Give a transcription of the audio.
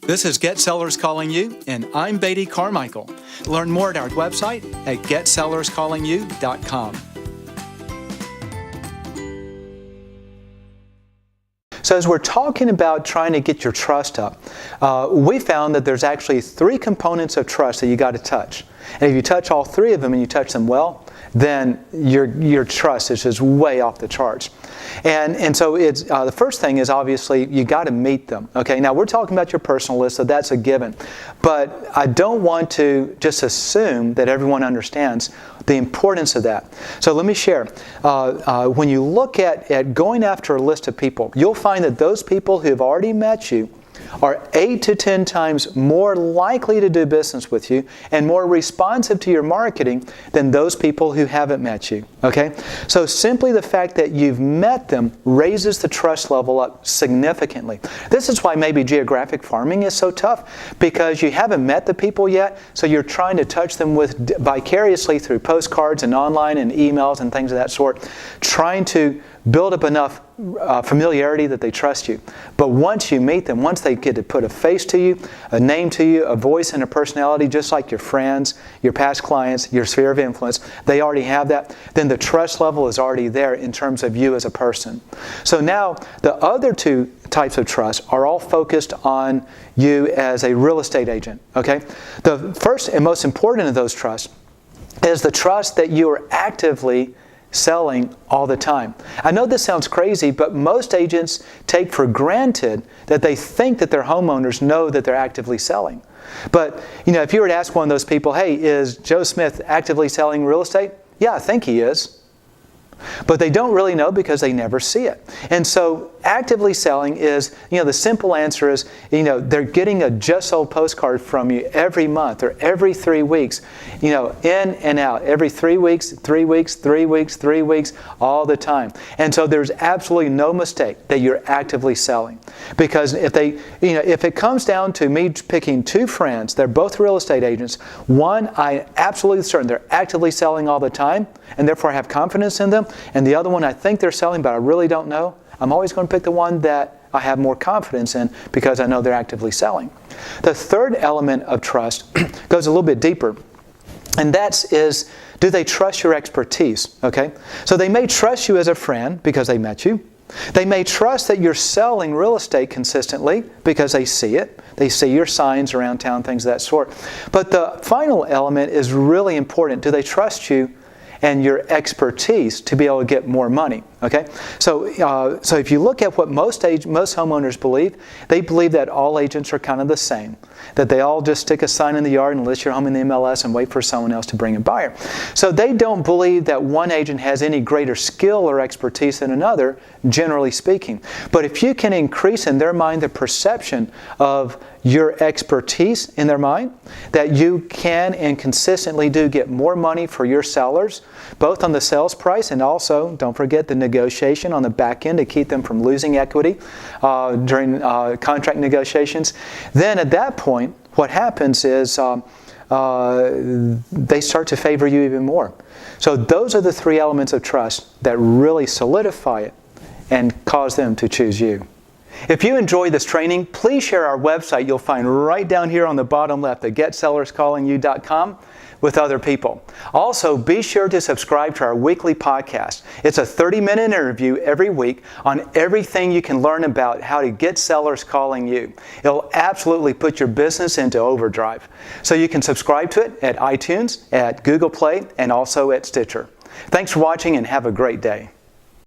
This is Get Sellers Calling You, and I'm Beatty Carmichael. Learn more at our website at getsellerscallingyou.com. So as we're talking about trying to get your trust up, we found that there's actually 3 components of trust that you got to touch. And if you touch all 3 of them and you touch them well, then your trust is just way off the charts. And so it's the first thing is obviously you got to meet them. Okay, now we're talking about your personal list, so that's a given. But I don't want to just assume that everyone understands the importance of that. So let me share. When you look at going after a list of people, you'll find that those people who have already met you are 8 to 10 times more likely to do business with you and more responsive to your marketing than those people who haven't met you. Okay? So simply the fact that you've met them raises the trust level up significantly. This is why maybe geographic farming is so tough, because you haven't met the people yet, so you're trying to touch them with vicariously through postcards and online and emails and things of that sort, trying to build up enough familiarity that they trust you. But once you meet them, once they get to put a face to you, a name to you, a voice and a personality, just like your friends, your past clients, your sphere of influence, they already have that, then the trust level is already there in terms of you as a person. So now the other 2 types of trust are all focused on you as a real estate agent. Okay? The first and most important of those trusts is the trust that you are actively selling all the time. I know this sounds crazy, but most agents take for granted that they think that their homeowners know that they're actively selling. But, if you were to ask one of those people, hey, is Joe Smith actively selling real estate? Yeah, I think he is. But they don't really know because they never see it. And so actively selling is, the simple answer is, they're getting a just sold postcard from you every month or every 3 weeks, in and out, every 3 weeks, 3 weeks, 3 weeks, 3 weeks, all the time. And so there's absolutely no mistake that you're actively selling. Because if it comes down to me picking 2 friends, they're both real estate agents, one, I'm absolutely certain they're actively selling all the time, and therefore I have confidence in them. And the other one I think they're selling, but I really don't know. I'm always going to pick the one that I have more confidence in because I know they're actively selling. The third element of trust goes a little bit deeper. And that is, do they trust your expertise? Okay? So they may trust you as a friend because they met you. They may trust that you're selling real estate consistently because they see it. They see your signs around town, things of that sort. But the final element is really important. Do they trust you and your expertise to be able to get more money? Okay, so if you look at what most homeowners believe, they believe that all agents are kind of the same, that they all just stick a sign in the yard and list your home in the MLS and wait for someone else to bring a buyer. So they don't believe that one agent has any greater skill or expertise than another, generally speaking. But if you can increase in their mind the perception of your expertise in their mind, that you can and consistently do get more money for your sellers, both on the sales price and also, don't forget, the negotiation on the back end to keep them from losing equity during contract negotiations, then at that point, what happens is they start to favor you even more. So those are the 3 elements of trust that really solidify it and cause them to choose you. If you enjoy this training, please share our website you'll find right down here on the bottom left at getsellerscallingyou.com with other people. Also, be sure to subscribe to our weekly podcast. It's a 30-minute interview every week on everything you can learn about how to get sellers calling you. It'll absolutely put your business into overdrive. So you can subscribe to it at iTunes, at Google Play, and also at Stitcher. Thanks for watching and have a great day.